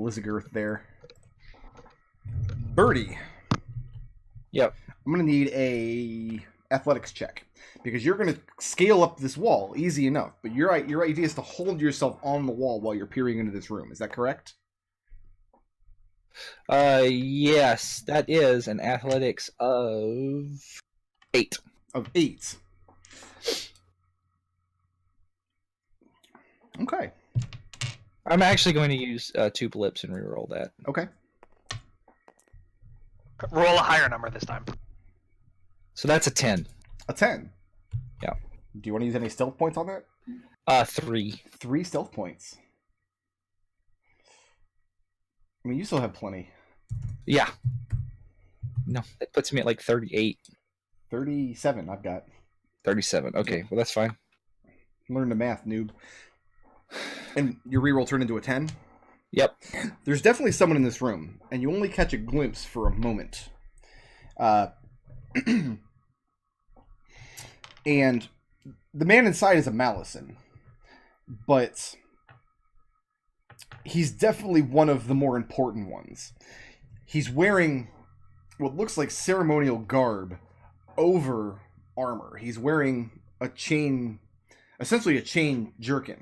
Lizagirth there. Birdie. Yep. I'm going to need a athletics check. Because you're going to scale up this wall, easy enough. But your idea is to hold yourself on the wall while you're peering into this room. Is that correct? Yes, that is an athletics of 8. Of 8. Okay. I'm actually going to use 2 blips and reroll that. Okay. Roll a higher number this time. So that's a 10. A 10. Yeah. Do you want to use any stealth points on that? 3. 3 stealth points. I mean, you still have plenty. Yeah. No, that puts me at like 38. 37 I've got. 37. Okay, well that's fine. Learn the math, noob. And your reroll turned into a 10? Yep. There's definitely someone in this room, and you only catch a glimpse for a moment. And the man inside is a Malison, but he's definitely one of the more important ones. He's wearing what looks like ceremonial garb over armor. He's wearing a chain, essentially a chain jerkin,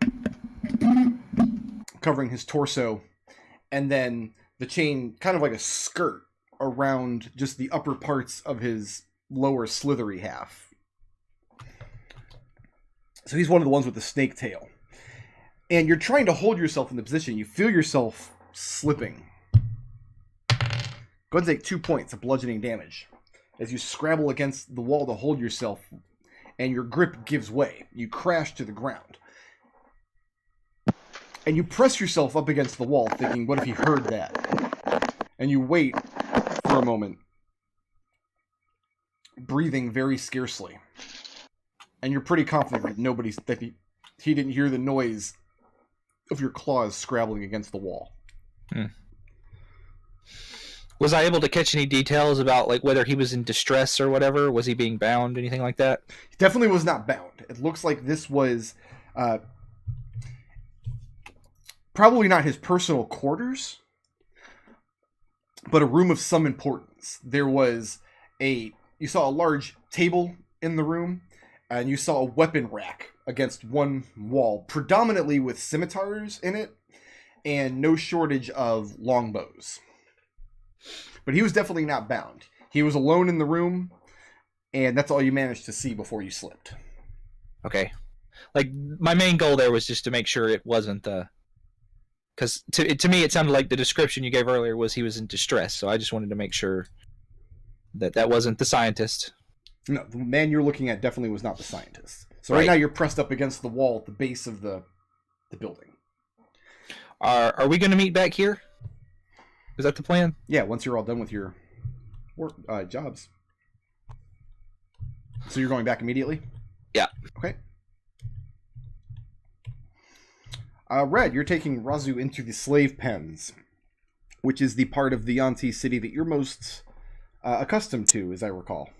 covering his torso, and then the chain kind of like a skirt around just the upper parts of his lower slithery half. So he's one of the ones with the snake tail. And you're trying to hold yourself in the position. You feel yourself slipping. Go ahead and take 2 points of bludgeoning damage as you scrabble against the wall to hold yourself, and your grip gives way. You crash to the ground. And you press yourself up against the wall, thinking, what if he heard that? And you wait for a moment, breathing very scarcely. And you're pretty confident that he didn't hear the noise of your claws scrabbling against the wall. Was I able to catch any details about like whether he was in distress or whatever? Was he being bound? Anything like that? He definitely was not bound. It looks like this was probably not his personal quarters, but a room of some importance. There was you saw a large table in the room, and you saw a weapon rack against one wall, predominantly with scimitars in it, and no shortage of longbows. But he was definitely not bound. He was alone in the room, and that's all you managed to see before you slipped. Okay. Like, my main goal there was just to make sure it wasn't because to me it sounded like the description you gave earlier was he was in distress, so I just wanted to make sure that wasn't the scientist. No, the man you're looking at definitely was not the scientist. So right now you're pressed up against the wall at the base of the building. Are we going to meet back here? Is that the plan? Yeah, once you're all done with your work jobs. So you're going back immediately? Yeah. Okay. Red, you're taking Raazu into the slave pens, which is the part of the Yuan-ti city that you're most accustomed to, as I recall.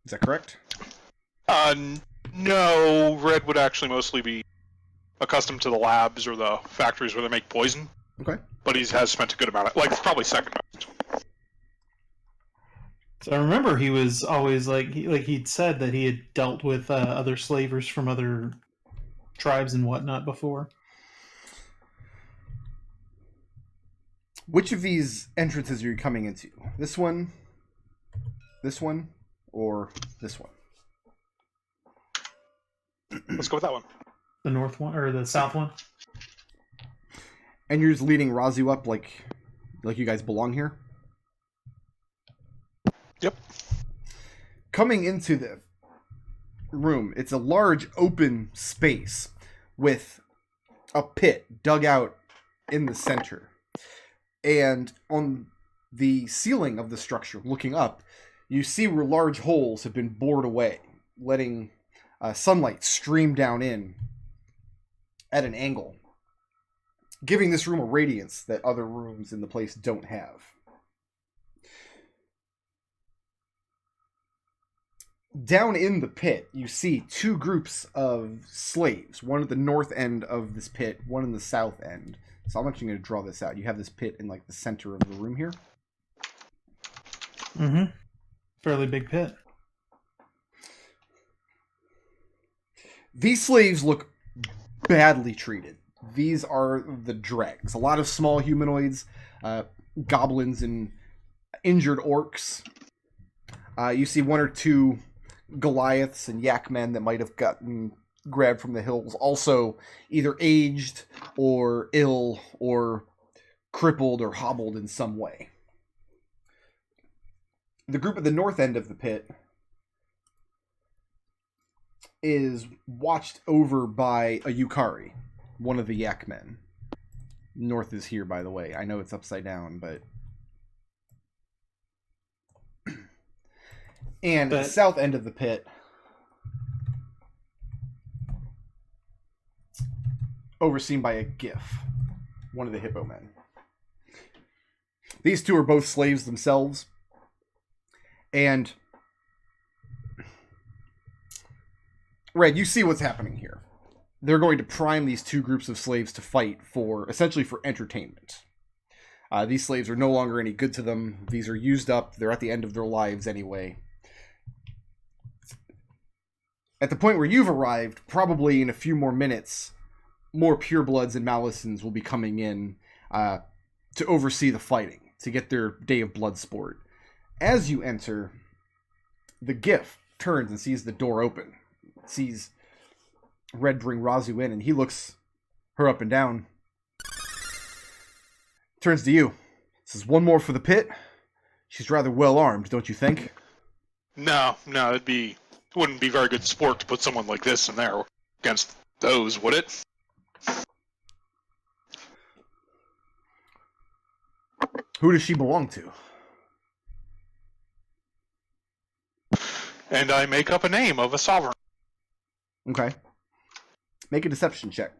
Is that correct? No, Red would actually mostly be accustomed to the labs or the factories where they make poison. Okay. But he has spent a good amount of, like, probably second best. So I remember he was always he'd said that he had dealt with other slavers from other tribes and whatnot before. Which of these entrances are you coming into? This one, or this one? Let's go with that one. The north one or the south one? And you're just leading Raazu up like you guys belong here? Yep. Coming into the room, it's a large open space with a pit dug out in the center. And on the ceiling of the structure, looking up, you see where large holes have been bored away, letting sunlight stream down in at an angle, giving this room a radiance that other rooms in the place don't have. down in the pit, you see two groups of slaves. One at the north end of this pit, one in the south end. So I'm actually going to draw this out. You have this pit in like the center of the room here. Mm-hmm. Fairly big pit. These slaves look badly treated. These are the dregs. A lot of small humanoids, goblins, and injured orcs. You see one or two Goliaths and yak men that might have gotten grabbed from the hills. Also, either aged or ill or crippled or hobbled in some way. The group at the north end of the pit is watched over by a Yukari, one of the yak men. North is here, by the way. I know it's upside down, but... And at the south end of the pit, overseen by a Gif, one of the hippo men. These two are both slaves themselves, and Red, you see what's happening here. They're going to prime these two groups of slaves to fight for, essentially for entertainment. These slaves are no longer any good to them. These are used up. They're at the end of their lives anyway. At the point where you've arrived, probably in a few more minutes, more purebloods and Malisons will be coming in to oversee the fighting, to get their day of blood sport. As you enter, the Gif turns and sees the door open, sees Red bring Raazu in, and he looks her up and down. Turns to you. Says, one more for the pit? She's rather well armed, don't you think? No, it wouldn't be very good sport to put someone like this in there against those, would it? Who does she belong to? And I make up a name of a sovereign. Okay. Make a deception check.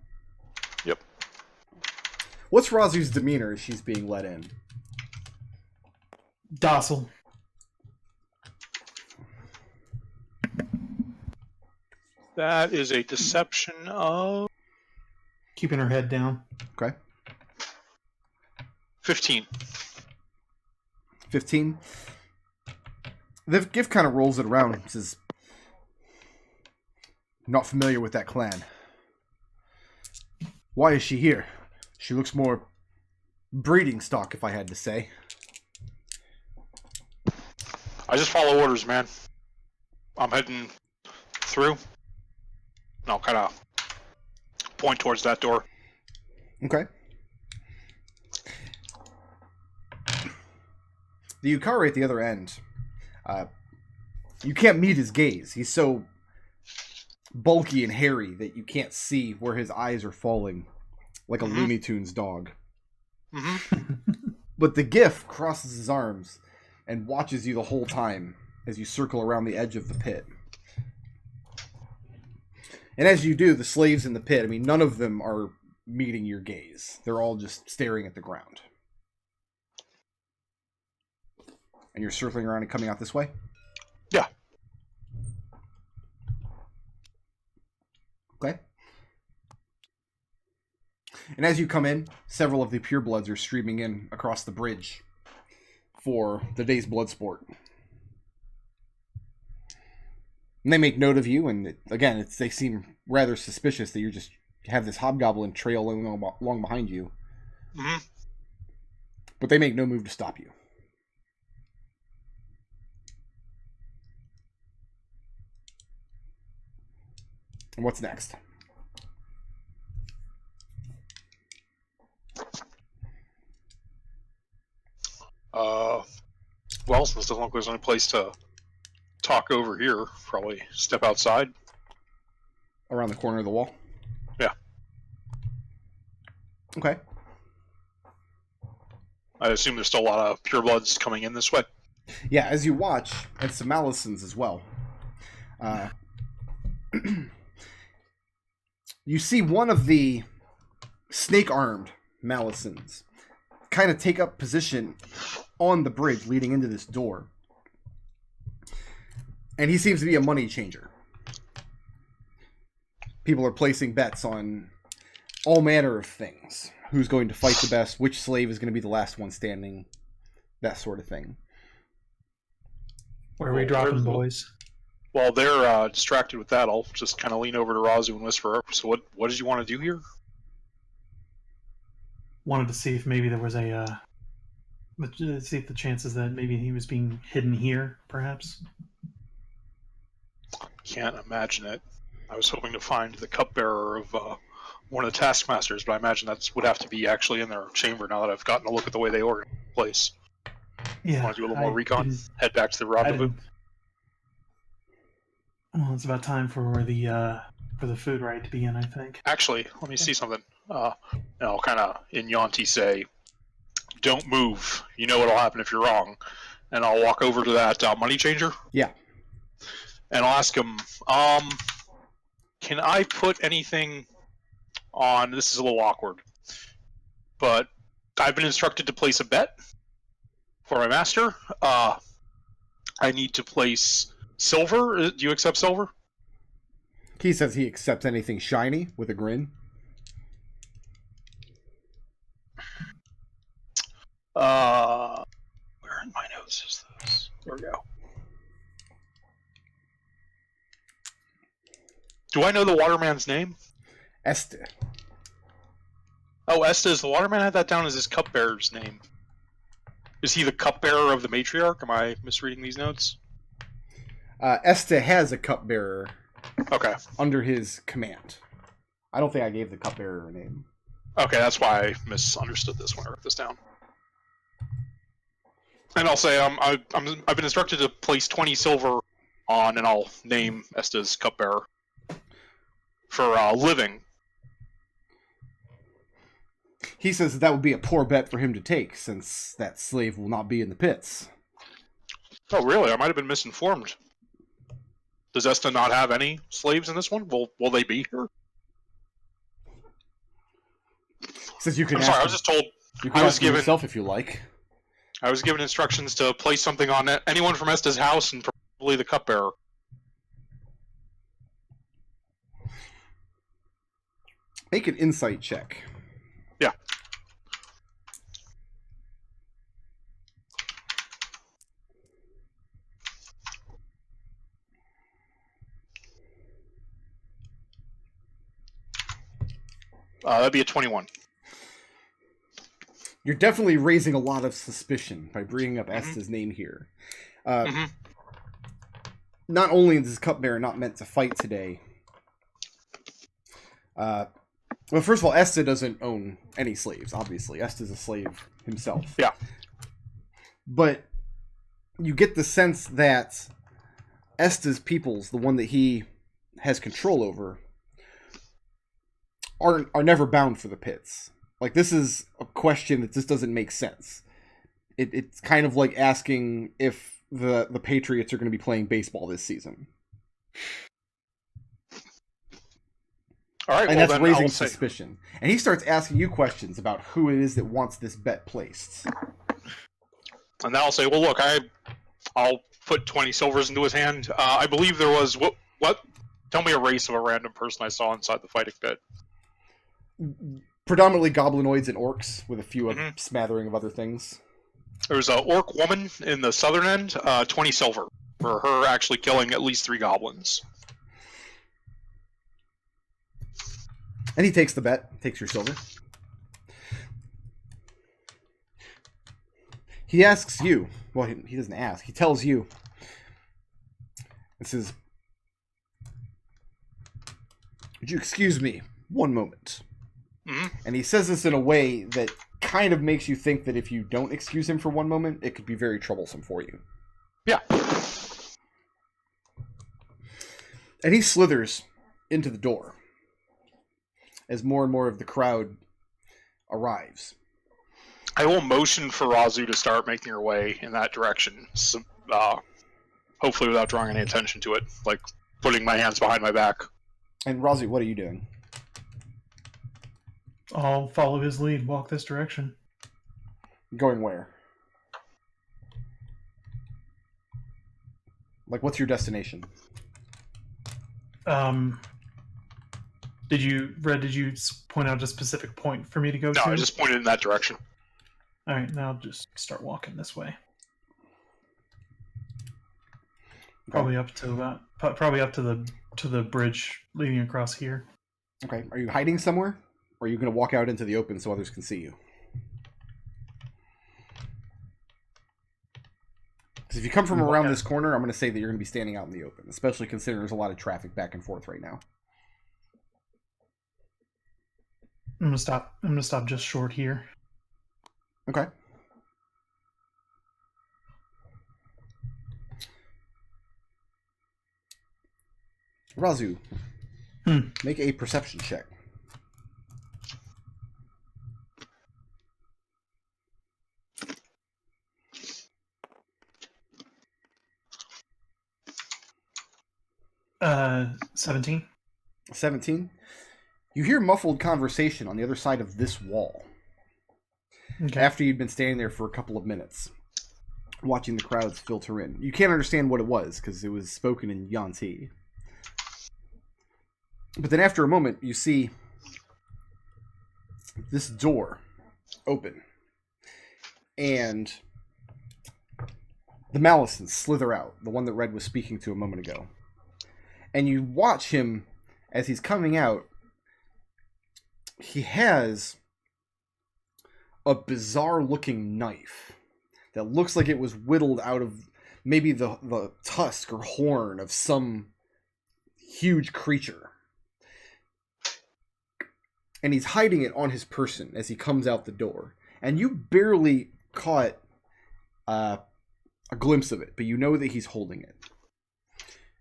Yep. What's Raazu's demeanor as she's being let in? Docile. That is a deception of Keeping her head down. Okay. 15. 15. The Gif kind of rolls it around and says, not familiar with that clan. Why is she here? She looks more breeding stock, if I had to say. I just follow orders, man. I'm heading through. And I'll kind of point towards that door. Okay. The Yukari at the other end, you can't meet his gaze. He's so bulky and hairy that you can't see where his eyes are falling, like a Looney Tunes dog. But the Gif crosses his arms and watches you the whole time as you circle around the edge of the pit. And as you do, the slaves in the pit, I mean, none of them are meeting your gaze. They're all just staring at the ground. And you're circling around and coming out this way? Yeah. Okay. And as you come in, several of the purebloods are streaming in across the bridge for the day's blood sport. And they make note of you, and again, they seem rather suspicious that you have this hobgoblin trail along behind you. But they make no move to stop you. And what's next? Well, since it doesn't look like there's any place to talk over here, probably step outside. Around the corner of the wall? Yeah. Okay. I assume there's still a lot of purebloods coming in this way. Yeah, as you watch, and some Malisons as well. You see one of the snake-armed Malisons kind of take up position on the bridge leading into this door. And he seems to be a money changer. People are placing bets on all manner of things. Who's going to fight the best, which slave is going to be the last one standing, that sort of thing. Where are we dropping, boys? While they're distracted with that, I'll just kind of lean over to Raazu and whisper, so what did you want to do here? Wanted to see if maybe there was see if the chances that maybe he was being hidden here, perhaps. Can't imagine it. I was hoping to find the cupbearer of one of the taskmasters, but I imagine that would have to be actually in their chamber now that I've gotten a look at the way they organize the place. Yeah. Want to do a little more recon? Head back to the rendezvous? Well, it's about time for the food rite to begin, I think. Actually, let me see something. And I'll kind of, in Yuan-ti, say, don't move. You know what'll happen if you're wrong. And I'll walk over to that money changer. Yeah. And I'll ask him, can I put anything on... This is a little awkward. But I've been instructed to place a bet for my master. I need to place silver. Do you accept silver? He says he accepts anything shiny with a grin. Where in my notes is this? There we go. Do I know the waterman's name? Este. Oh, Este is the waterman. I had that down as his cupbearer's name. Is he the cupbearer of the matriarch? Am I misreading these notes? Este has a cupbearer Okay. under his command. I don't think I gave the cupbearer a name. Okay, that's why I misunderstood this when I wrote this down. And I'll say I've been instructed to place 20 silver on, and I'll name Este's cupbearer for living. He says that would be a poor bet for him to take, since that slave will not be in the pits. Oh, really? I might have been misinformed. Does Este not have any slaves in this one? Will they be here? Says you can. I'm ask sorry, I him. was just told. You can I was ask given yourself if you like. I was given instructions to place something on anyone from Este's house and probably the cupbearer. Make an insight check. Yeah. That'd be a 21. You're definitely raising a lot of suspicion by bringing up Este's name here. Not only is this cupbearer not meant to fight today, well, first of all, Este doesn't own any slaves, obviously. Este's a slave himself. Yeah. But you get the sense that Este's peoples, the one that he has control over, are never bound for the pits. Like, this is a question that just doesn't make sense. It's kind of like asking if the Patriots are going to be playing baseball this season. All right, And well, that's then raising I'll suspicion. And he starts asking you questions about who it is that wants this bet placed. And then I'll say, well, look, I'll put 20 silvers into his hand. I believe there was what? Tell me a race of a random person I saw inside the fighting pit. Predominantly goblinoids and orcs, with a few smattering of other things. There was an orc woman in the southern end, 20 silver for her actually killing at least 3 goblins. And he takes the bet, takes your silver. He asks you, well, he doesn't ask, he tells you, it says, would you excuse me one moment? And he says this in a way that kind of makes you think that if you don't excuse him for one moment, it could be very troublesome for you. Yeah. And he slithers into the door as more and more of the crowd arrives. I will motion for Raazu to start making her way in that direction, so, hopefully without drawing any attention to it, like putting my hands behind my back. And Raazu, what are you doing? I'll follow his lead, walk this direction. Going where? Like, what's your destination? Did you point out a specific point for me to go No, to? I just pointed in that direction. All right, now I'll just start walking this way. Probably up to the bridge leading across here. Okay. Are you hiding somewhere? Or are you going to walk out into the open so others can see you? Because if you come from around this corner, I'm going to say that you're going to be standing out in the open, especially considering there's a lot of traffic back and forth right now. I'm gonna stop just short here. Okay. Raazu, make a perception check. Uh, 17. 17. You hear muffled conversation on the other side of this wall. Okay. After you'd been standing there for a couple of minutes, watching the crowds filter in. You can't understand what it was, because it was spoken in Yuan-ti. But then after a moment, you see this door open. And the Malison slither out, the one that Red was speaking to a moment ago. And you watch him as he's coming out. He has a bizarre-looking knife that looks like it was whittled out of maybe the tusk or horn of some huge creature. And he's hiding it on his person as he comes out the door. And you barely caught a glimpse of it, but you know that he's holding it.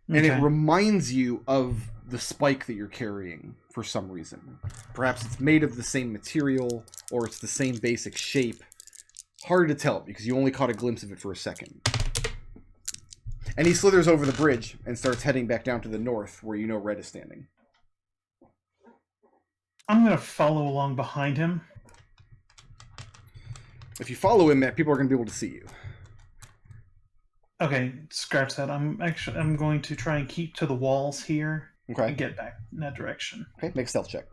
And it reminds you of the spike that you're carrying for some reason. Perhaps it's made of the same material, or it's the same basic shape. Hard to tell, because you only caught a glimpse of it for a second. And he slithers over the bridge and starts heading back down to the north, where you know Red is standing. I'm going to follow along behind him. If you follow him, people are going to be able to see you. Okay, scratch that. I'm going to try and keep to the walls here. Okay. And get back in that direction. Okay, make a stealth check.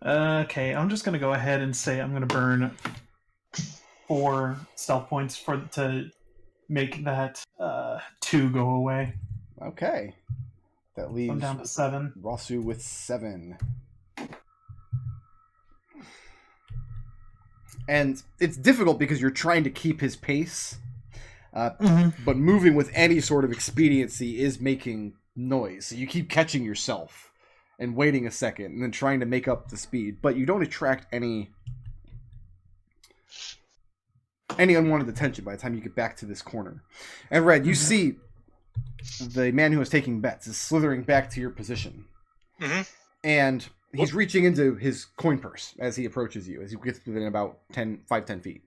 Okay, I'm just going to go ahead and say I'm going to burn 4 stealth points to make that 2 go away. Okay. That leaves I'm down to 7. Raazu with 7. And it's difficult because you're trying to keep his pace, but moving with any sort of expediency is making noise. So you keep catching yourself and waiting a second and then trying to make up the speed, but you don't attract any unwanted attention by the time you get back to this corner. And Red, you see the man who was taking bets is slithering back to your position. And he's reaching into his coin purse as he approaches you, as he gets within about 10 feet.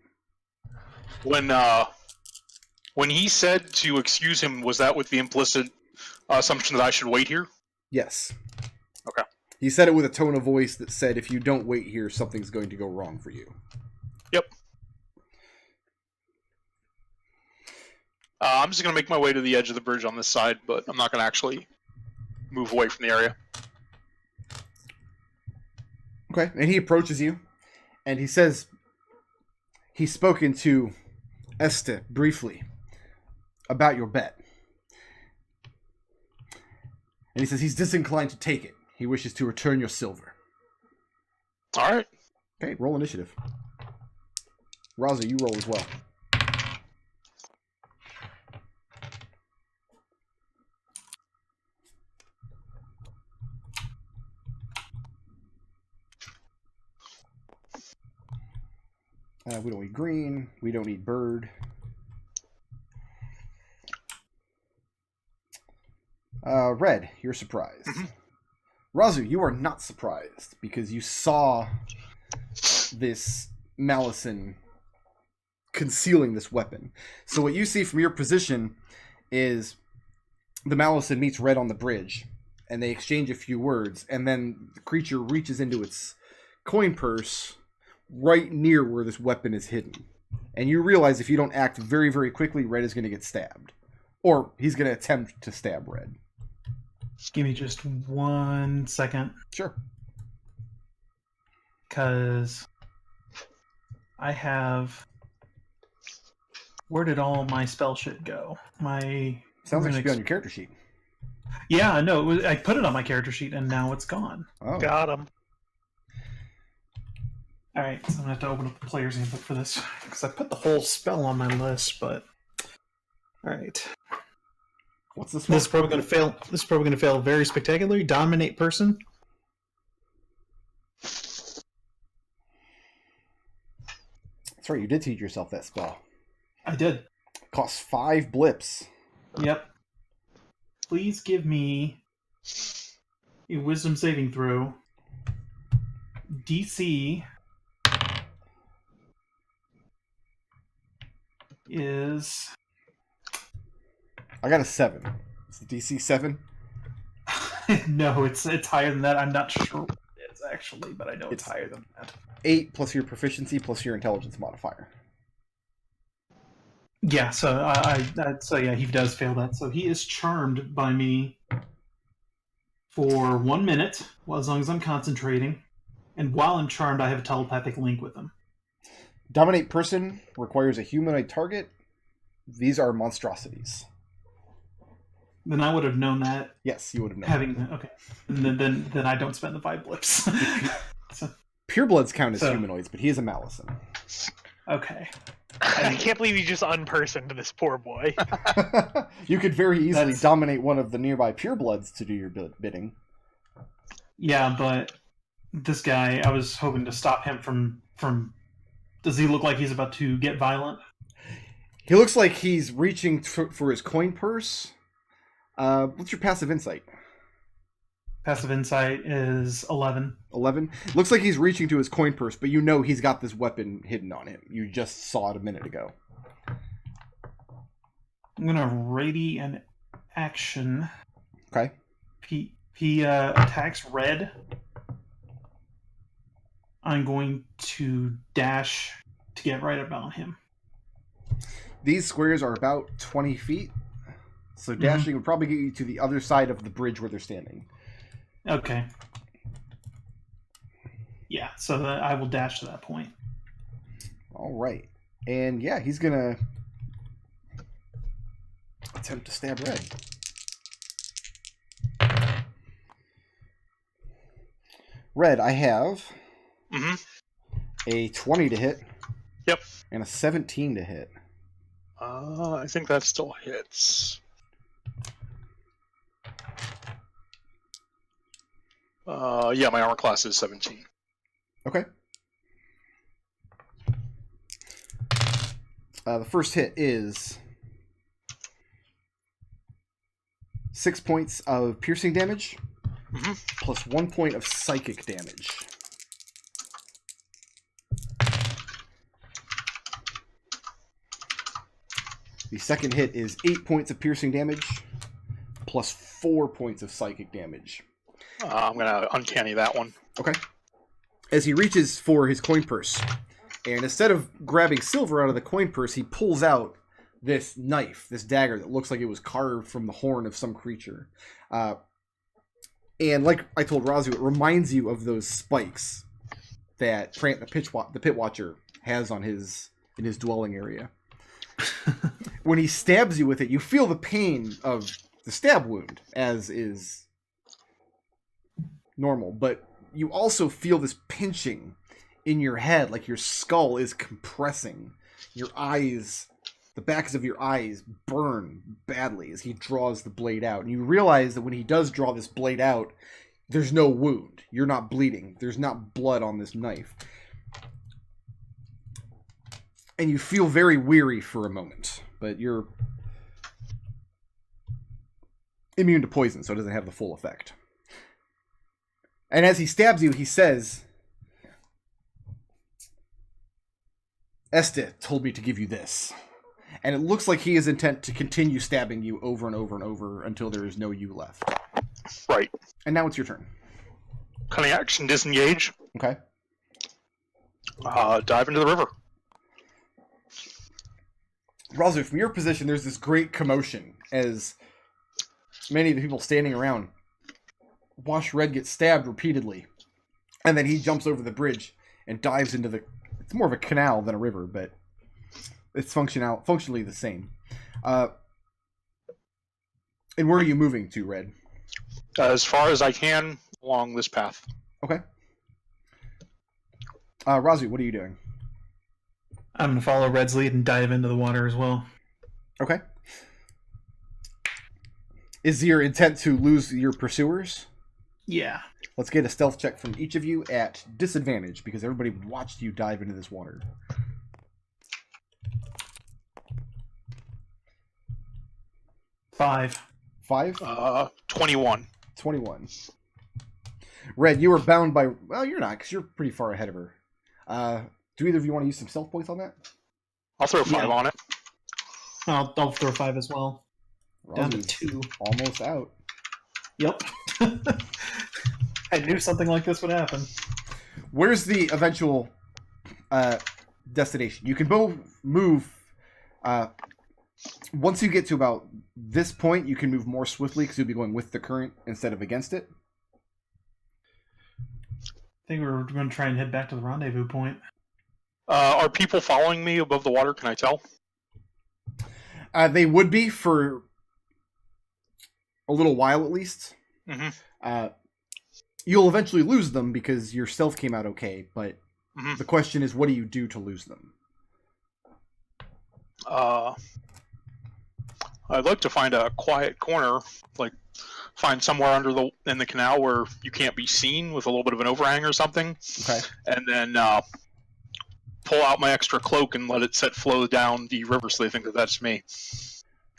When he said to excuse him, was that with the implicit assumption that I should wait here? Yes. Okay. He said it with a tone of voice that said, if you don't wait here, something's going to go wrong for you. Yep. I'm just going to make my way to the edge of the bridge on this side, but I'm not going to actually move away from the area. Okay, and he approaches you, and he says he's spoken to Este briefly about your bet. And he says he's disinclined to take it. He wishes to return your silver. All right. Okay, roll initiative. Raazu, you roll as well. We don't need green. We don't need bird. Red, you're surprised. Raazu, you are not surprised because you saw this Malison concealing this weapon. So what you see from your position is the Malison meets Red on the bridge, and they exchange a few words, and then the creature reaches into its coin purse, right near where this weapon is hidden. And you realize if you don't act very, very quickly, Red is going to get stabbed. Or he's going to attempt to stab Red. Give me just 1 second. Sure. Because I have... Where did all my spell shit go? Sounds like it should be on your character sheet. Yeah, no, I put it on my character sheet and now it's gone. Oh. Got him. Alright, so I'm going to have to open up the player's handbook for this. Because I put the whole spell on my list, but... Alright. What's this one? This is probably going to fail. This is probably going to fail very spectacularly. Dominate person. That's right, you did teach yourself that spell. I did. Costs 5 blips. Yep. Please give me a wisdom saving throw. DC is... I got a 7. Is the DC 7? No, it's higher than that. I'm not sure what it is actually, but I know it's higher than that. 8 plus your proficiency plus your intelligence modifier. Yeah, so so yeah, he does fail that. So he is charmed by me for 1 minute, well, as long as I'm concentrating. And while I'm charmed, I have a telepathic link with him. Dominate person requires a humanoid target. These are monstrosities. Then I would have known that. Yes, you would have known. Having okay, and then I don't spend the 5 blips. So, Purebloods count as humanoids, but he is a Malison. okay. I can't believe you just unpersoned this poor boy. You could very easily dominate one of the nearby Purebloods to do your bidding. Yeah, but this guy, I was hoping to stop him from. Does he look like he's about to get violent? He looks like he's reaching for his coin purse. What's your passive insight? Passive insight is 11. 11? Looks like he's reaching to his coin purse, but you know he's got this weapon hidden on him. You just saw it a minute ago. I'm going to ready an action. Okay. He attacks Red. I'm going to dash to get right about him. These squares are about 20 feet. So dashing would probably get you to the other side of the bridge where they're standing. Okay. Yeah, so I will dash to that point. All right. And yeah, he's going to attempt to stab Red. Red, I have a 20 to hit. Yep. And a 17 to hit. I think that still hits. Yeah, my armor class is 17. Okay. The first hit is 6 points of piercing damage, plus 1 point of psychic damage. The second hit is 8 points of piercing damage, plus 4 points of psychic damage. I'm going to uncanny that one. Okay. As he reaches for his coin purse, and instead of grabbing silver out of the coin purse, he pulls out this knife, this dagger that looks like it was carved from the horn of some creature. And like I told Raazu, it reminds you of those spikes that Prant the Pit Watcher has on in his dwelling area. When he stabs you with it, you feel the pain of the stab wound, as is normal, but you also feel this pinching in your head, like your skull is compressing. Your eyes, the backs of your eyes burn badly as he draws the blade out. And you realize that when he does draw this blade out, there's no wound. You're not bleeding. There's not blood on this knife. And you feel very weary for a moment, but you're immune to poison, so it doesn't have the full effect. And as he stabs you, he says, Este told me to give you this. And it looks like he is intent to continue stabbing you over and over and over until there is no you left. Right. And now it's your turn. Cunning action, disengage. Okay. Dive into the river. Raazu, from your position, there's this great commotion as many of the people standing around watch Red get stabbed repeatedly. And then he jumps over the bridge and dives into the... It's more of a canal than a river, but it's functionally the same. And where are you moving to, Red? As far as I can along this path. Okay. Raazu, what are you doing? I'm going to follow Red's lead and dive into the water as well. Okay. Is your intent to lose your pursuers? Yeah. Let's get a stealth check from each of you at disadvantage, because everybody watched you dive into this water. 5. 21. 21. Red, you are bound by... Well, you're not, because you're pretty far ahead of her. Do either of you want to use some stealth points on that? I'll throw 5 on it. I'll throw 5 as well. Down to Raazu's 2. Almost out. Yep. I knew something like this would happen. Where's the eventual destination? You can both move... once you get to about this point, you can move more swiftly because you'll be going with the current instead of against it. I think we're going to try and head back to the rendezvous point. Are people following me above the water? Can I tell? They would be for a little while at least. Mm-hmm. You'll eventually lose them because your stealth came out okay, but Mm-hmm. the question is, what do you do to lose them? I'd like to find a quiet corner, like find somewhere in the canal where you can't be seen with a little bit of an overhang or something. Okay. And then pull out my extra cloak and let it set flow down the river so they think that that's me.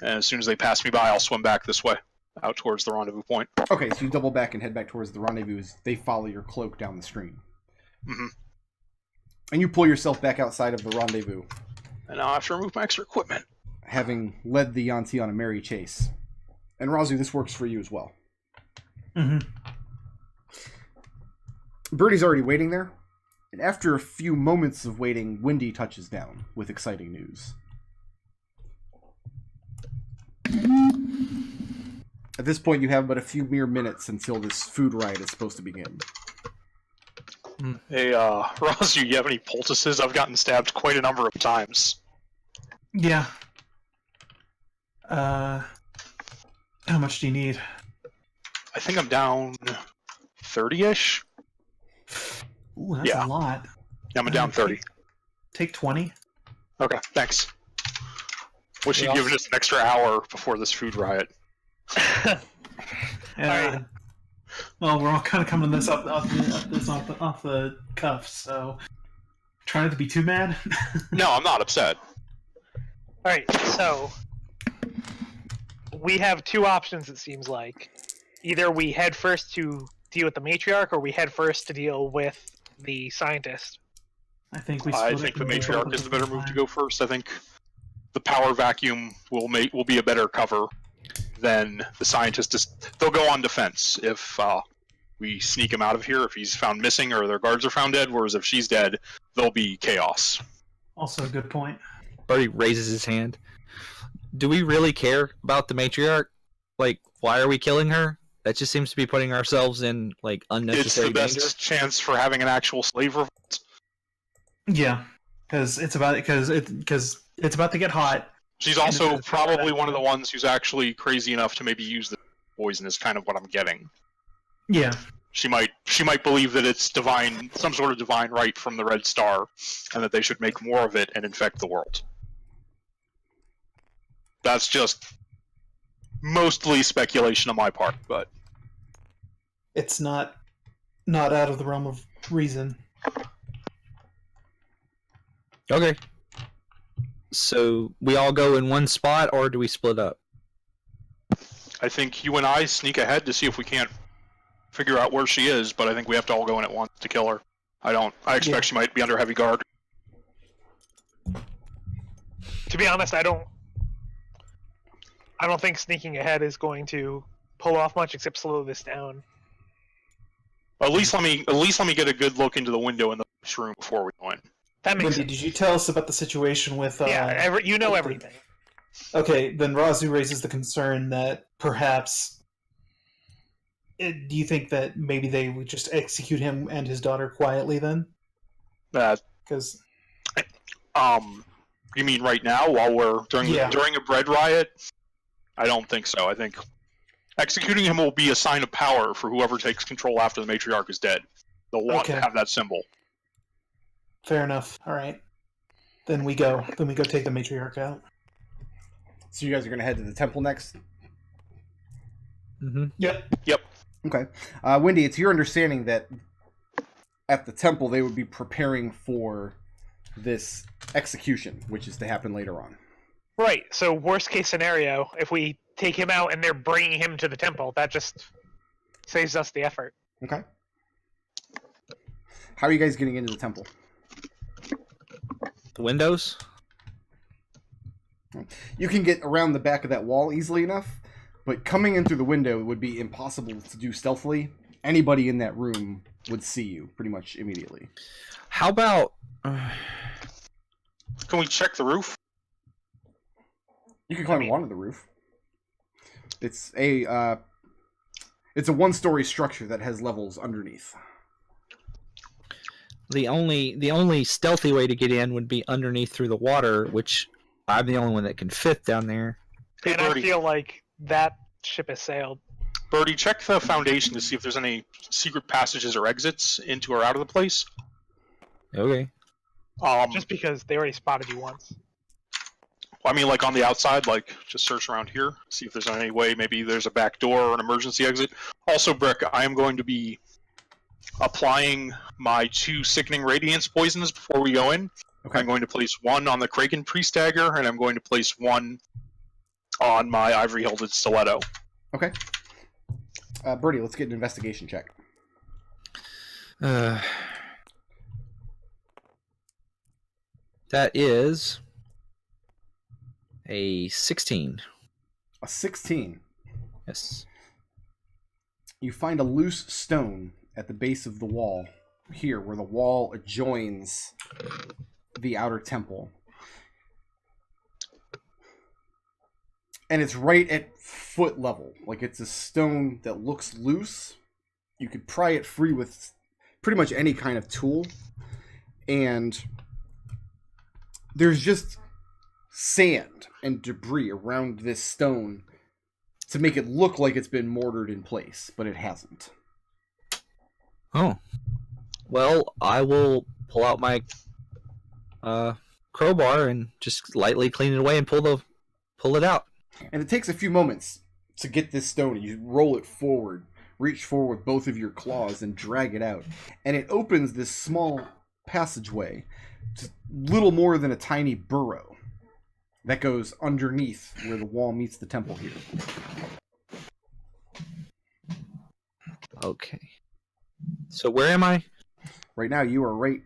And as soon as they pass me by, I'll swim back this way, out towards the rendezvous point. Okay, so you double back and head back towards the rendezvous as they follow your cloak down the stream. Mm-hmm. And you pull yourself back outside of the rendezvous, And now I have to remove my extra equipment. having led the Yuan-ti on a merry chase. And Raazu, this works for you as well. Mm-hmm. Birdie's already waiting there, and after a few moments of waiting, Windy touches down with exciting news. At this point, you have but a few mere minutes until this food riot is supposed to begin. Hey, Raazu, you have any poultices? I've gotten stabbed quite a number of times. Yeah. How much do you need? I think I'm down 30-ish. Ooh, that's Yeah. a lot. Yeah, I'm down 30. Take 20. Okay, thanks. Wish We you'd given us an extra hour before this food riot. And, well, we're all kind of coming this off the cuff, so try not to be too mad. No, I'm not upset. Alright, so we have two options, it seems like. Either we head first to deal with the matriarch, or we head first to deal with the scientist. I think the matriarch is the better move to go first. I think the power vacuum will be a better cover than the scientist. They'll go on defense if we sneak him out of here. If he's found missing or their guards are found dead, whereas if she's dead, there'll be chaos. Also a good point. Birdie raises his hand. Do we really care about the matriarch? Like, why are we killing her? That just seems to be putting ourselves in, like, unnecessary It's the best danger. chance for having an actual slave revolt. Yeah, because it's about to get hot. She's also probably one of the ones who's actually crazy enough to maybe use the poison is kind of what I'm getting. Yeah. She might believe that it's divine, some sort of divine right from the Red Star, and that they should make more of it and infect the world. That's just mostly speculation on my part, but It's not out of the realm of reason. Okay. So we all go in one spot, or do we split up? I think you and I sneak ahead to see if we can't figure out where she is, but I think we have to all go in at once to kill her. I expect she might be under heavy guard. To be honest, I don't think sneaking ahead is going to pull off much except slow this down. At least let me get a good look into the window in the this room before we go in. That makes Wendy, sense. did you tell us about the situation with? You know with everything. Okay, then Raazu raises the concern that perhaps. Do you think that maybe they would just execute him and his daughter quietly then? Because You mean right now, while we're during a bread riot? I don't think so. I think executing him will be a sign of power for whoever takes control after the matriarch is dead. They'll want to have that symbol. Fair enough. All right. Then we go. Take the matriarch out. So you guys are going to head to the temple next? Mm-hmm. Yep. Okay. Wendy, it's your understanding that at the temple they would be preparing for this execution, which is to happen later on. Right. So worst case scenario, if we take him out and they're bringing him to the temple, that just saves us the effort. Okay. How are you guys getting into the temple? The windows? You can get around the back of that wall easily enough, but coming in through the window would be impossible to do stealthily. Anybody in that room would see you pretty much immediately. How about... Can we check the roof? You can climb onto the roof. It's a one-story structure that has levels underneath. The only stealthy way to get in would be underneath through the water, which I'm the only one that can fit down there. Hey, And I Birdie. feel like that ship has sailed. Birdie, check the foundation to see if there's any secret passages or exits into or out of the place. Okay. Just because they already spotted you once. I mean, like on the outside, like just search around here, see if there's any way. Maybe there's a back door or an emergency exit. Also, Brick, I am going to be applying my 2 sickening radiance poisons before we go in. Okay. I'm going to place 1 on the Kraken Priest Dagger, and I'm going to place 1 on my Ivory Hilted Stiletto. Okay. Birdie, let's get an investigation check. That is a 16. A 16. Yes. You find a loose stone at the base of the wall, here, where the wall adjoins the outer temple. And it's right at foot level. Like, it's a stone that looks loose. You could pry it free with pretty much any kind of tool. And there's just sand and debris around this stone to make it look like it's been mortared in place, but it hasn't. Oh. Well, I will pull out my crowbar and just lightly clean it away and pull it out. And it takes a few moments to get this stone. You roll it forward, reach forward with both of your claws and drag it out. And it opens this small passageway, just little more than a tiny burrow, that goes underneath where the wall meets the temple here. Okay. So where am I? Right now, you are right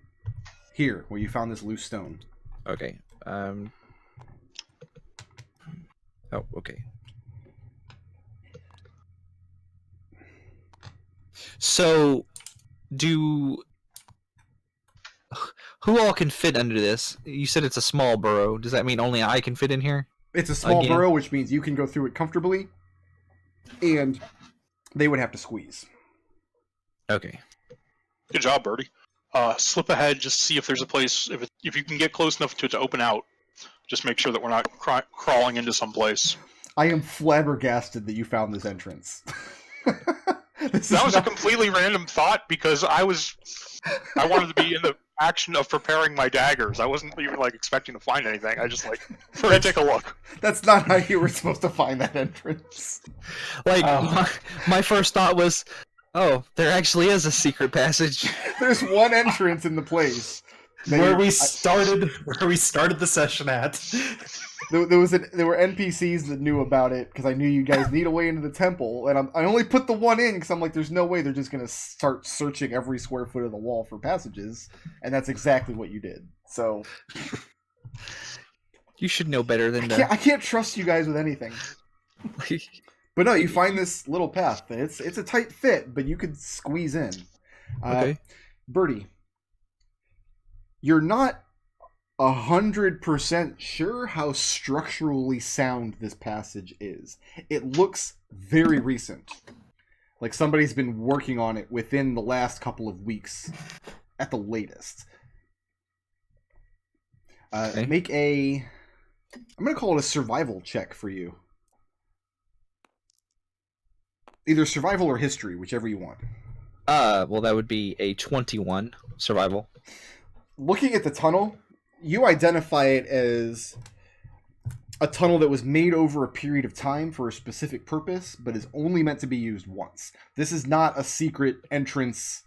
here where you found this loose stone. Okay. Oh, okay. So, who all can fit under this? You said it's a small burrow. Does that mean only I can fit in here? It's a small Again? burrow, which means you can go through it comfortably, and they would have to squeeze. Okay. Good job, Birdie. Slip ahead, just see if there's a place. If you can get close enough to it to open out, just make sure that we're not crawling into some place. I am flabbergasted that you found this entrance. That was a completely random thought because I wanted to be in the action of preparing my daggers. I wasn't even expecting to find anything. I just take a look. That's not how you were supposed to find that entrance. My first thought was, oh, there actually is a secret passage. There's one entrance in the place. Where we started the session at. There were NPCs that knew about it because I knew you guys need a way into the temple, and I only put the one in because I'm like, there's no way they're just gonna start searching every square foot of the wall for passages, and that's exactly what you did. So You should know better than I can't trust you guys with anything. But no, you find this little path, and it's a tight fit, but you could squeeze in. Okay. Birdie, You're not 100% sure how structurally sound this passage is. It looks very recent. Like somebody's been working on it within the last couple of weeks at the latest. Okay. Make a... I'm going to call it a survival check for you. Either survival or history, whichever you want. Well, that would be a 21 survival. Looking at the tunnel, you identify it as a tunnel that was made over a period of time for a specific purpose, but is only meant to be used once. This is not a secret entrance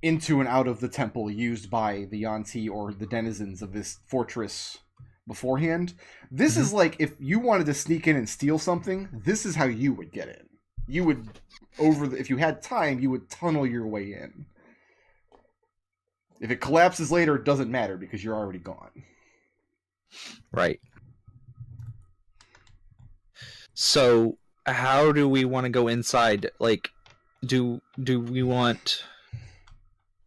into and out of the temple used by the Yuan-ti or the denizens of this fortress beforehand. This is like if you wanted to sneak in and steal something, this is how you would get in. You would, if you had time, you would tunnel your way in. If it collapses later, it doesn't matter because you're already gone. Right. So, how do we want to go inside? Like, do we want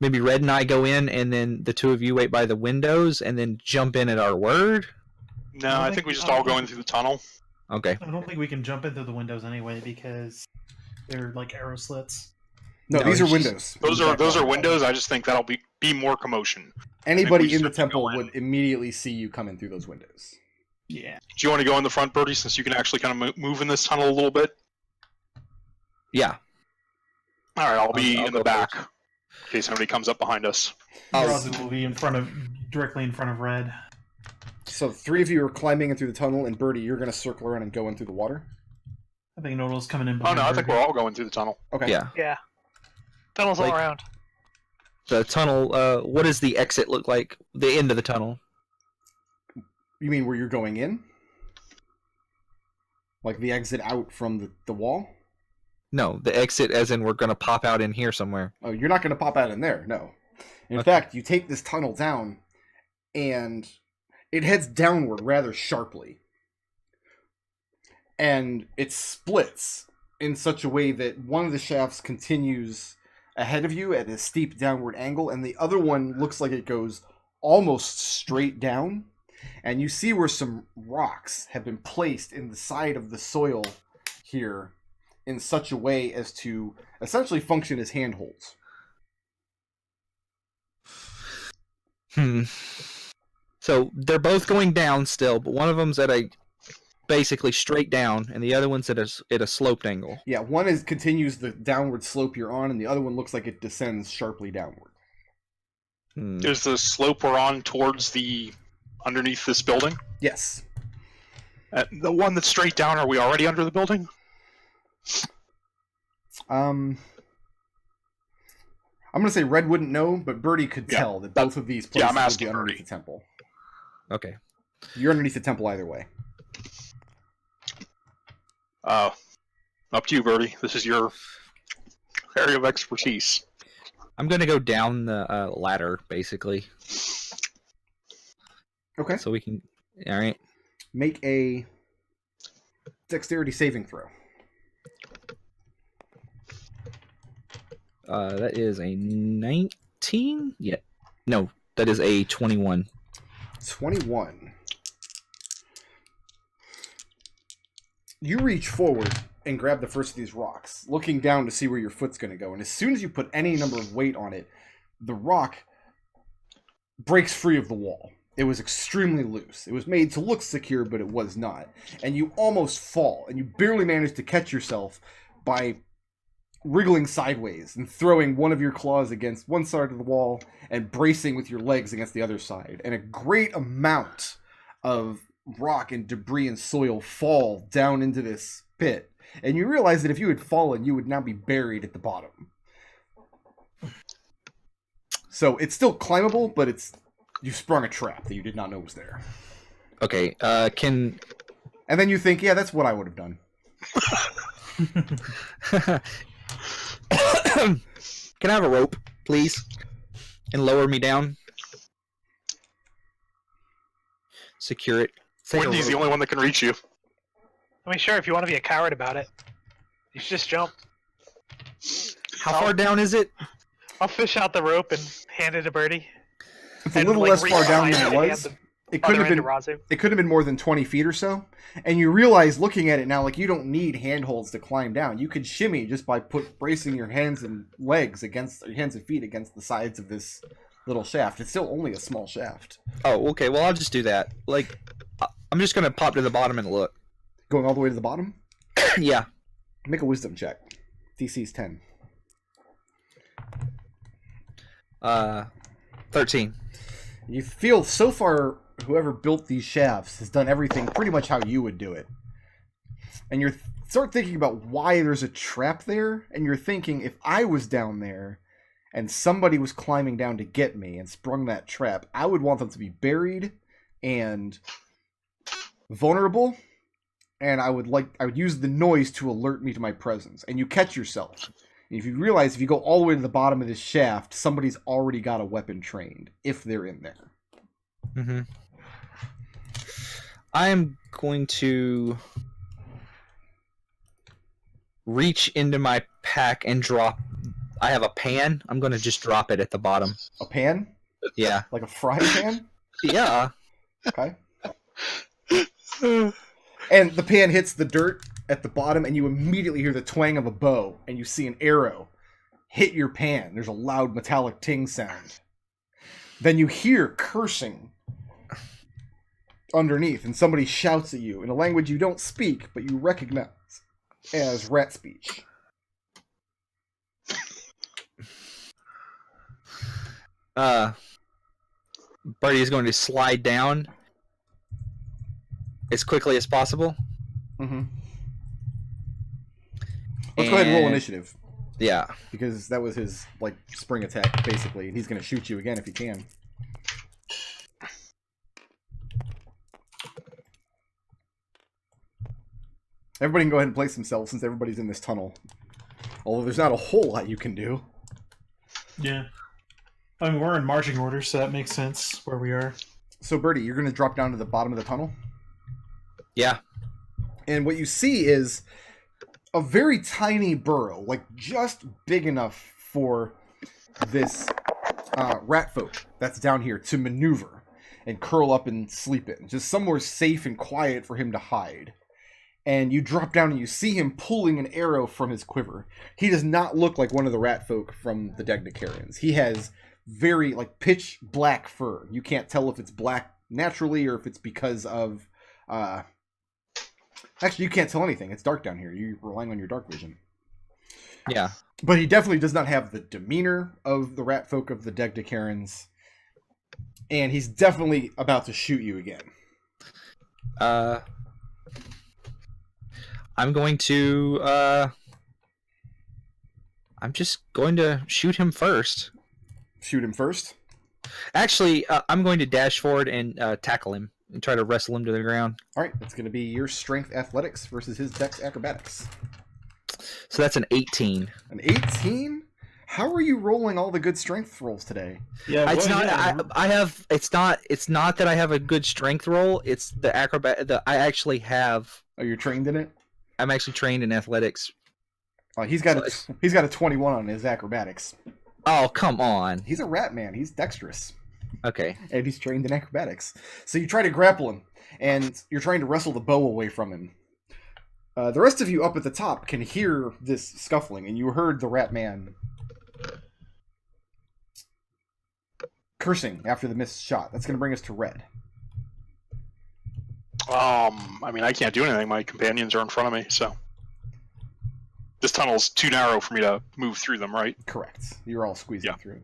maybe Red and I go in, and then the two of you wait by the windows, and then jump in at our word? No, I think we just all go in through the tunnel. Okay. I don't think we can jump in through the windows anyway because they're like arrow slits. No, No, these are it's windows. Those are windows. I just think that'll be more commotion. Anybody we in the just have to go temple in. would immediately see you come in through those windows. Yeah. Do you want to go in the front, Birdie, since you can actually kind of move in this tunnel a little bit? Yeah. All right, I'll be I'll in the go back in case anybody comes up behind us. Raazu will be directly in front of Red. So 3 of you are climbing in through the tunnel, and Birdie, you're going to circle around and go in through the water? I think Nodal's coming in Oh behind no, I think Birdie. we're all going through the tunnel. Okay. Yeah. Yeah. Tunnels Like- all around. The tunnel. What does the exit look like? The end of the tunnel. You mean where you're going in? Like the exit out from the wall? No, the exit, as in we're gonna pop out in here somewhere. Oh, you're not going to pop out in there, no. In Okay. fact, you take this tunnel down, and it heads downward rather sharply. And it splits in such a way that one of the shafts continues ahead of you at a steep downward angle, and the other one looks like it goes almost straight down. And you see where some rocks have been placed in the side of the soil here in such a way as to essentially function as handholds. So they're both going down still, but one of them's at a basically straight down, and the other one's at a sloped angle. Yeah, one continues the downward slope you're on, and the other one looks like it descends sharply downward. Is the slope we're on towards the underneath this building? Yes. The one that's straight down, are we already under the building? I'm gonna say Red wouldn't know, but Birdie could Yeah. tell that both of these Yeah, places I'm would be asking underneath Birdie. the temple. Okay. You're underneath the temple either way. Up to you, Birdie. This is your area of expertise. I'm gonna go down the ladder, basically, Okay. so we can. All right. Make a dexterity saving throw. That is a 19. Yeah. No, that is a 21. 21. You reach forward and grab the first of these rocks, looking down to see where your foot's going to go. And as soon as you put any number of weight on it, the rock breaks free of the wall. It was extremely loose. It was made to look secure, but it was not. And you almost fall, and you barely manage to catch yourself by wriggling sideways and throwing one of your claws against one side of the wall and bracing with your legs against the other side. And a great amount of rock and debris and soil fall down into this pit. And you realize that if you had fallen, you would now be buried at the bottom. So it's still climbable, but you sprung a trap that you did not know was there. Okay. Can And then you think, yeah, that's what I would have done. Can I have a rope, please, and lower me down? Secure it. Say a Wendy's the rope. only one that can reach you. I mean, sure, if you want to be a coward about it, you should just jump. How far down is it? I'll fish out the rope and hand it to Birdie. It's a little less far down than it was. It could have been. Raazu. It could have been more than 20 feet or so. And you realize, looking at it now, like you don't need handholds to climb down. You could shimmy just by bracing your hands and legs against your hands and feet against the sides of this little shaft. It's still only a small shaft. Oh, okay. Well, I'll just do that. Like, I'm just gonna pop to the bottom and look. Going all the way to the bottom? Yeah. Make a wisdom check. DC's 10. 13. You feel so far whoever built these shafts has done everything pretty much how you would do it. And you're start thinking about why there's a trap there, and you're thinking, if I was down there and somebody was climbing down to get me and sprung that trap, I would want them to be buried and vulnerable, and I would use the noise to alert me to my presence. And you catch yourself. And if you realize if you go all the way to the bottom of this shaft, somebody's already got a weapon trained, if they're in there. Mm-hmm. I am going to reach into my pack and drop. I have a pan. I'm going to just drop it at the bottom. A pan? Yeah. Like a frying pan? Yeah. Okay. And the pan hits the dirt at the bottom, and you immediately hear the twang of a bow, and you see an arrow hit your pan. There's a loud metallic ting sound. Then you hear cursing underneath, and somebody shouts at you in a language you don't speak, but you recognize as rat speech. Birdie is going to slide down as quickly as possible. Mm-hmm. Let's go ahead and roll initiative. Yeah. Because that was his, spring attack, basically, and he's going to shoot you again if he can. Everybody can go ahead and place themselves since everybody's in this tunnel. Although there's not a whole lot you can do. Yeah. I mean, we're in marching order, so that makes sense where we are. So, Birdie, you're going to drop down to the bottom of the tunnel? Yeah. And what you see is a very tiny burrow, just big enough for this rat folk that's down here to maneuver and curl up and sleep in. Just somewhere safe and quiet for him to hide. And you drop down and you see him pulling an arrow from his quiver. He does not look like one of the rat folk from the Degnicarians. He has very, pitch black fur. You can't tell if it's black naturally or if it's because of... Actually, you can't tell anything. It's dark down here. You're relying on your dark vision. Yeah. But he definitely does not have the demeanor of the rat folk of the Degnicarians. And he's definitely about to shoot you again. I'm going to... I'm just going to shoot him first. Shoot him first? Actually, I'm going to dash forward and tackle him and try to wrestle him to the ground. All right, that's going to be your strength athletics versus his dex acrobatics. So that's an 18. An 18? How are you rolling all the good strength rolls today? Yeah, It's not. I have. It's not. It's not that I have a good strength roll. It's the acrobat. I actually have. Oh, you're trained in it? I'm actually trained in athletics. Oh, he's got a 21 on his acrobatics. Oh, come on. He's a rat man. He's dexterous. Okay. And he's trained in acrobatics. So you try to grapple him, and you're trying to wrestle the bow away from him. The rest of you up at the top can hear this scuffling, and you heard the rat man cursing after the missed shot. That's going to bring us to Red. I mean, I can't do anything. My companions are in front of me, so... This tunnel's too narrow for me to move through them, right? Correct. You're all squeezing through.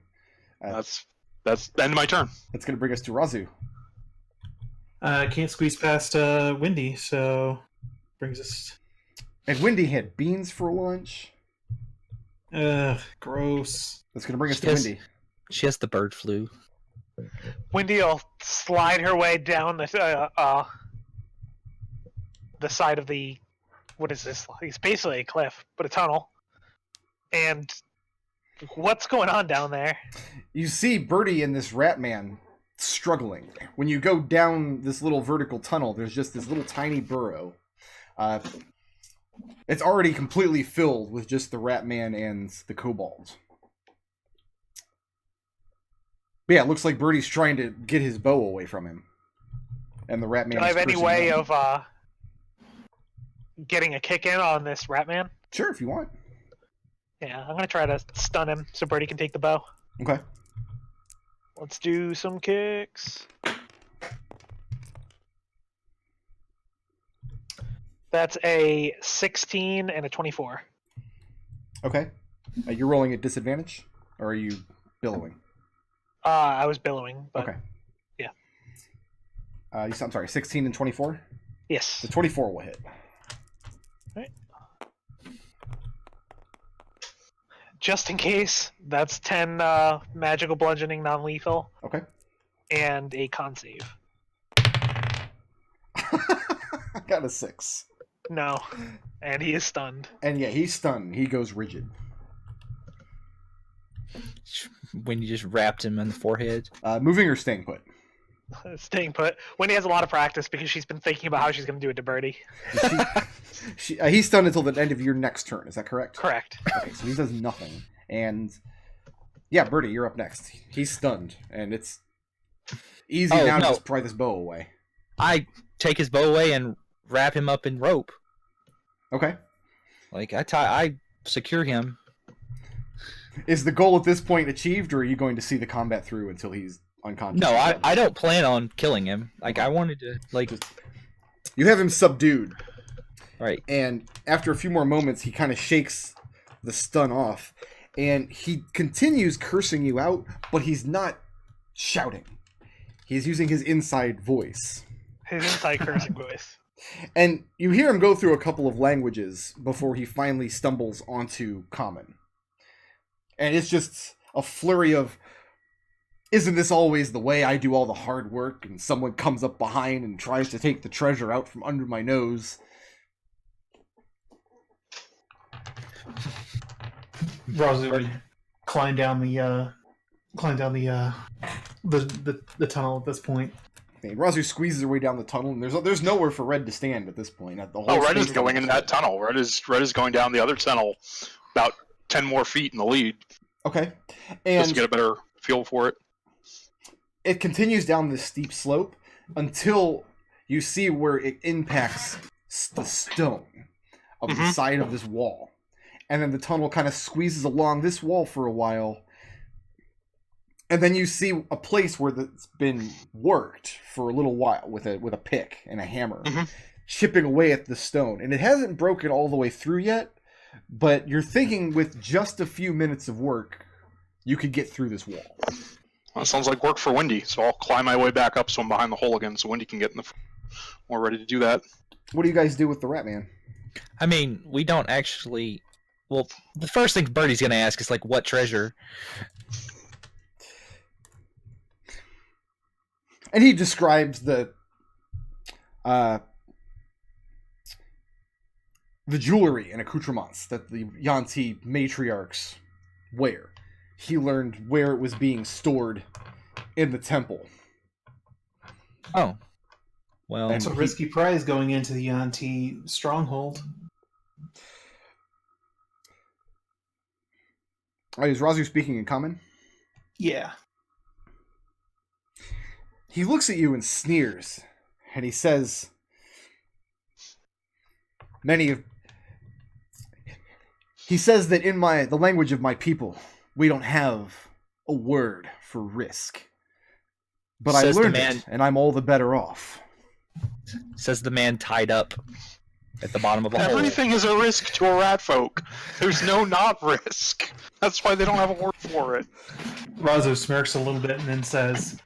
That's the end of my turn. That's going to bring us to Raazu. I can't squeeze past Windy, so brings us... And Windy had beans for lunch. Ugh, gross. That's going to bring us to Windy. She has the bird flu. Windy will slide her way down the side of the... What is this? It's basically a cliff, but a tunnel. And what's going on down there? You see Birdie and this rat man struggling. When you go down this little vertical tunnel, there's just this little tiny burrow. It's already completely filled with just the rat man and the kobold. But yeah, it looks like Birdie's trying to get his bow away from him. And the Rat Man Do I is have any cursing way him. of getting a kick in on this rat man? Sure, if you want. Yeah, I'm gonna try to stun him so Birdie can take the bow. Okay. Let's do some kicks. That's a 16 and a 24. Okay. You're rolling at disadvantage? Or are you billowing? I was billowing, but Okay. yeah. I'm sorry, 16 and 24? Yes. The 24 will hit. Right. Just in case, that's 10 magical bludgeoning non-lethal Okay. and a con save. I got a 6. No, and he is stunned. And yeah, he's stunned. He goes rigid. When you just wrapped him in the forehead. Moving or staying put? Staying put. Wendy has a lot of practice because she's been thinking about how she's going to do it to Birdie. He's stunned until the end of your next turn. Is that correct? Correct. Okay, so he does nothing. And yeah, Birdie, you're up next. He's stunned, and it's easy now to just pry this bow away. I take his bow away and wrap him up in rope. Okay. Like I secure him. Is the goal at this point achieved, or are you going to see the combat through until he's unconscious? No, I don't plan on killing him. Like I wanted to You have him subdued. Right. And after a few more moments, he kind of shakes the stun off, and he continues cursing you out, but he's not shouting. He's using his inside voice. His inside cursing voice. And you hear him go through a couple of languages before he finally stumbles onto Common. And it's just a flurry of, isn't this always the way? I do all the hard work, and someone comes up behind and tries to take the treasure out from under my nose. Raazu would climb down the tunnel at this point. Okay, Raazu squeezes her way down the tunnel, and there's nowhere for Red to stand at this point. The whole Red is space going into that tunnel. Red is going down the other tunnel, about 10 more feet in the lead. Okay, Just and to get a better feel for it. it continues down this steep slope until you see where it impacts the stone of the side of this wall. And then the tunnel kind of squeezes along this wall for a while. And then you see a place where it's been worked for a little while with a pick and a hammer, chipping away at the stone. And it hasn't broken all the way through yet, but you're thinking with just a few minutes of work, you could get through this wall. Well, that sounds like work for Wendy, so I'll climb my way back up so I'm behind the hole again so Wendy can get in the... We're ready to do that. What do you guys do with the Rat Man? I mean, we don't actually. Well, the first thing Birdie's gonna ask is like, what treasure? And he describes the jewelry and accoutrements that the Yuan-ti matriarchs wear. He learned where it was being stored in the temple. Oh, well, It's a risky prize going into the Yuan-ti stronghold. Is Raazu speaking in common? Yeah. He looks at you and sneers, and he says, He says that in the language of my people, we don't have a word for risk. But I Says the learned man- it, and I'm all the better off. says the man tied up at the bottom of a hole. Everything is a risk to a rat folk. There's no not risk. That's why they don't have a word for it. Raazu smirks a little bit and then says,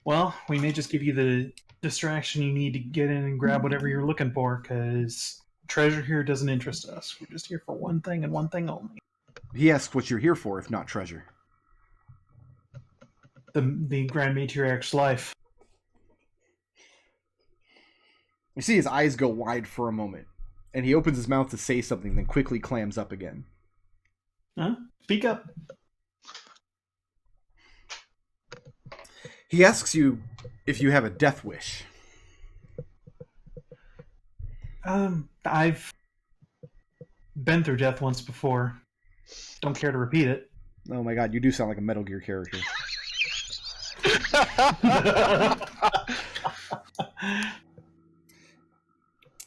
well, we may just give you the distraction you need to get in and grab whatever you're looking for, because treasure here doesn't interest us. We're just here for one thing and one thing only. He asks what you're here for, if not treasure. The Grand Matriarch's life. You see his eyes go wide for a moment, and he opens his mouth to say something, then quickly clams up again. Huh? Speak up. He asks you if you have a death wish. I've been through death once before. Don't care to repeat it. Oh my god, you do sound like a Metal Gear character.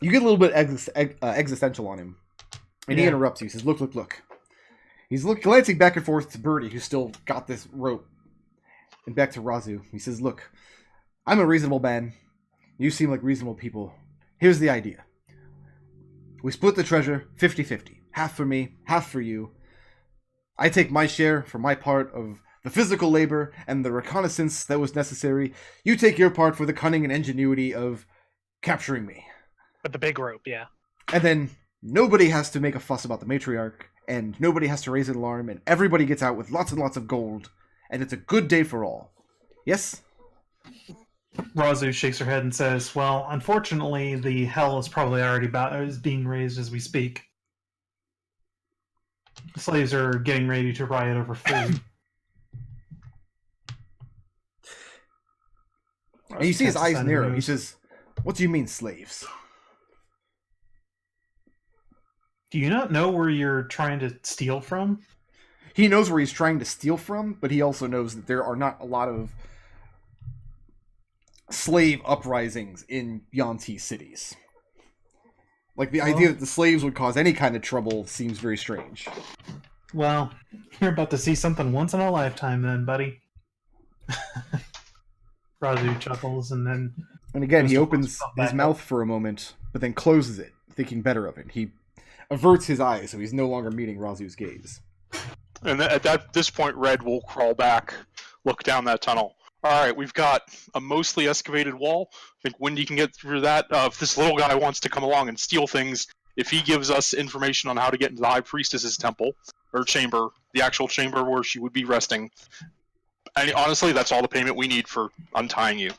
You get a little bit existential on him. And he Yeah. interrupts you. He says, look, look, look. He's glancing back and forth to Birdie, who's still got this rope. And back to Raazu. He says, look, I'm a reasonable man. You seem like reasonable people. Here's the idea. We split the treasure 50-50. Half for me, half for you. I take my share for my part of the physical labor and the reconnaissance that was necessary. You take your part for the cunning and ingenuity of capturing me. With the big rope, yeah. And then nobody has to make a fuss about the matriarch, and nobody has to raise an alarm, and everybody gets out with lots and lots of gold, and it's a good day for all. Yes? Raazu shakes her head and says, well, unfortunately, the hell is probably already is being raised as we speak. The slaves are getting ready to riot over food. And you see his eyes narrow. He News. says, what do you mean, slaves? Do you not know where you're trying to steal from? He knows where he's trying to steal from, but he also knows that there are not a lot of slave uprisings in Yuan-ti cities. Like, the idea that the slaves would cause any kind of trouble seems very strange. Well, you're about to see something once in a lifetime then, buddy. Raazu chuckles and then... And again, he Mr. opens Flumph his back mouth for a moment, but then closes it, thinking better of it. He averts his eyes, so he's no longer meeting Raazu's gaze. And at this point, Red will crawl back, look down that tunnel. All right, we've got a mostly excavated wall. I think Windy can get through that. If this little guy wants to come along and steal things, if he gives us information on how to get into the High Priestess's temple, or chamber, the actual chamber where she would be resting, and honestly, that's all the payment we need for untying you.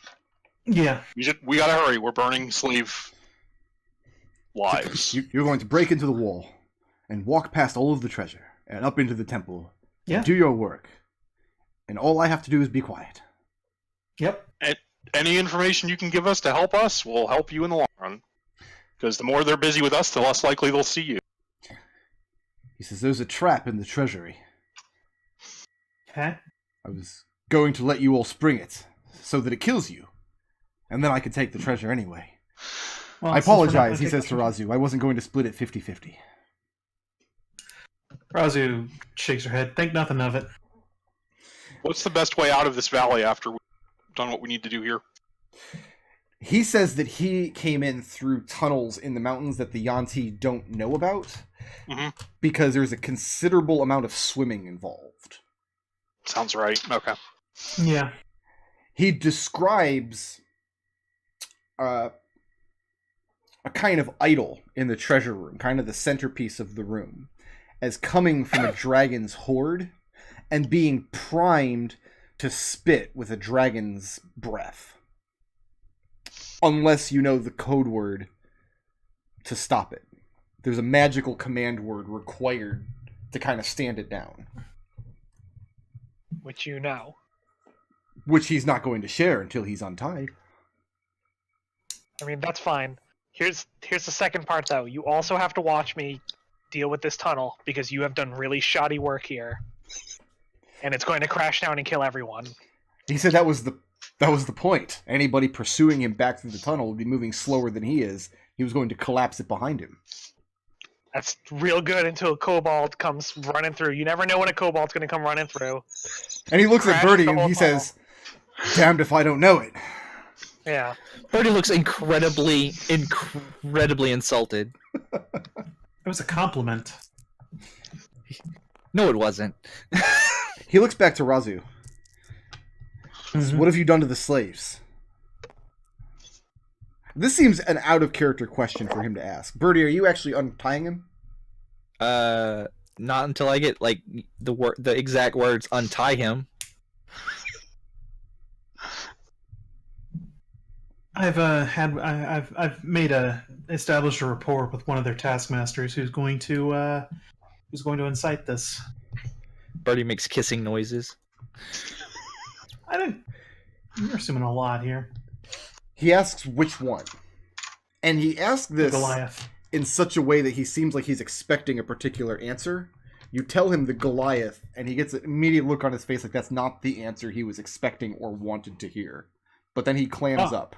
Yeah. We gotta hurry. We're burning slave lives. You're going to break into the wall, and walk past all of the treasure, and up into the temple, Yeah. and do your work. And all I have to do is be quiet. Yep. Any information you can give us to help us will help you in the long run. Because the more they're busy with us, the less likely they'll see you. He says, there's a trap in the treasury. Okay. I was going to let you all spring it, so that it kills you. And then I could take the treasure anyway. Well, I since we're not apologize, gonna he take says to the- Raazu. I wasn't going to split it 50-50. Raazu shakes her head. Think nothing of it. What's the best way out of this valley after we've done what we need to do here? He says that he came in through tunnels in the mountains that the Yuan-ti don't know about, because there's a considerable amount of swimming involved. Sounds right. Okay. Yeah. He describes a kind of idol in the treasure room, kind of the centerpiece of the room, as coming from a dragon's hoard and being primed to spit with a dragon's breath. Unless you know the code word to stop it. There's a magical command word required to kind of stand it down. Which you know. Which he's not going to share until he's untied. I mean, that's fine. Here's the second part, though. You also have to watch me deal with this tunnel, because you have done really shoddy work here. And it's going to crash down and kill everyone. He said that was the point. Anybody pursuing him back through the tunnel would be moving slower than he is. He was going to collapse it behind him. That's real good until a kobold comes running through. You never know when a kobold's going to come running through. And he looks at Crash Birdie the and whole he tunnel. says, damned if I don't know it. Yeah. Birdie looks incredibly insulted. It was a compliment. No, it wasn't. He looks back to Raazu. Says, Mhm. what have you done to the slaves? This seems an out-of-character question for him to ask. Birdie, are you actually untying him? Not until I get like the exact words untie him. I've established a rapport with one of their taskmasters who's going to incite this. Birdie makes kissing noises. You're assuming a lot here. He asks which one. And he asks this Goliath. in such a way that he seems like he's expecting a particular answer, You tell him the Goliath, and he gets an immediate look on his face like that's not the answer he was expecting or wanted to hear. But then he clams up.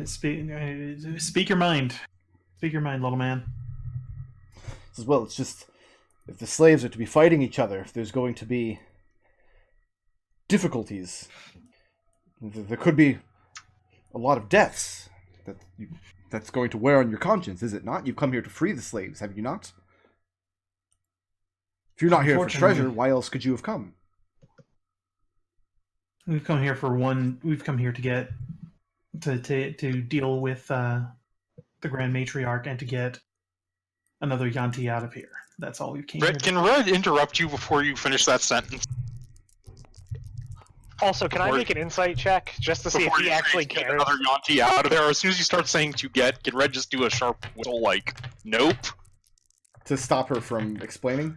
Speak your mind. Speak your mind, little man. He says, well, it's just, if the slaves are to be fighting each other, if there's going to be difficulties, there could be a lot of deaths that's going to wear on your conscience, is it not? You've come here to free the slaves, have you not? If you're not here for treasure, why else could you have come? We've come here to get to deal with the Grand Matriarch and to get another Yuan-ti out of here. That's all we came here to do. Can Red interrupt you before you finish that sentence? Also, can I make an insight check just to see if he actually cares? Another Yuan-ti out of there. As soon as you start saying to get, can Red just do a sharp whistle like, nope? To stop her from explaining?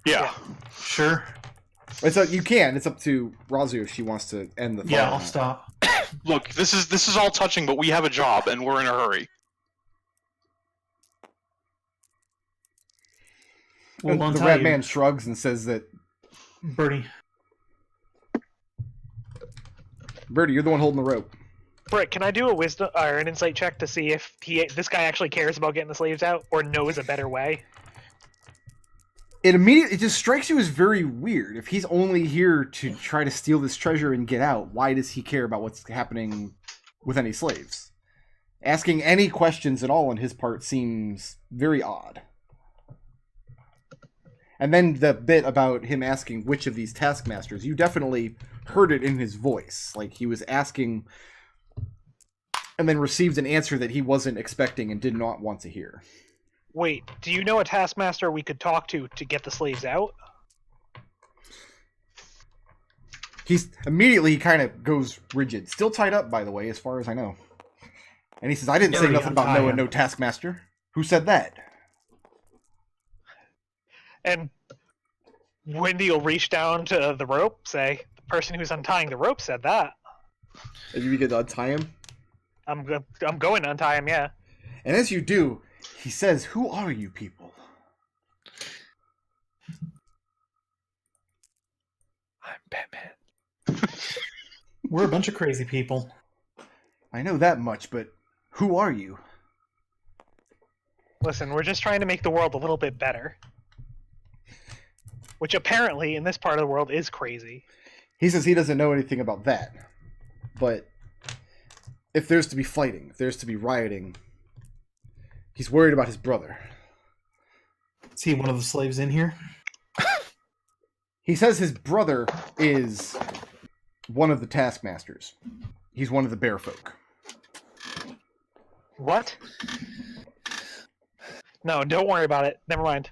Yeah. Sure. You can. It's up to Raazu if she wants to end the thought. Yeah, I'll stop. Look, this is all touching, but we have a job, and we're in a hurry. Well, the red man shrugs and says that... Birdie, you're the one holding the rope. Britt, can I do a wisdom or an insight check to see if this guy actually cares about getting the slaves out or knows a better way? It just strikes you as very weird. If he's only here to try to steal this treasure and get out, why does he care about what's happening with any slaves? Asking any questions at all on his part seems very odd. And then the bit about him asking which of these taskmasters, you definitely heard it in his voice. Like he was asking and then received an answer that he wasn't expecting and did not want to hear. Wait, do you know a taskmaster we could talk to get the slaves out? He kind of goes rigid. Still tied up, by the way, as far as I know. And he says, I didn't say nothing about knowing no taskmaster. Who said that? And Wendy will reach down to the rope, say, the person who's untying the rope said that. And you begin to untie him? I'm going to untie him, yeah. And as you do, he says, who are you people? I'm Batman. We're a bunch of crazy people. I know that much, but who are you? Listen, we're just trying to make the world a little bit better. Which apparently, in this part of the world, is crazy. He says he doesn't know anything about that. But if there's to be fighting, if there's to be rioting, he's worried about his brother. Is he one of the slaves in here? He says his brother is one of the taskmasters. He's one of the bear folk. What? No, don't worry about it. Never mind.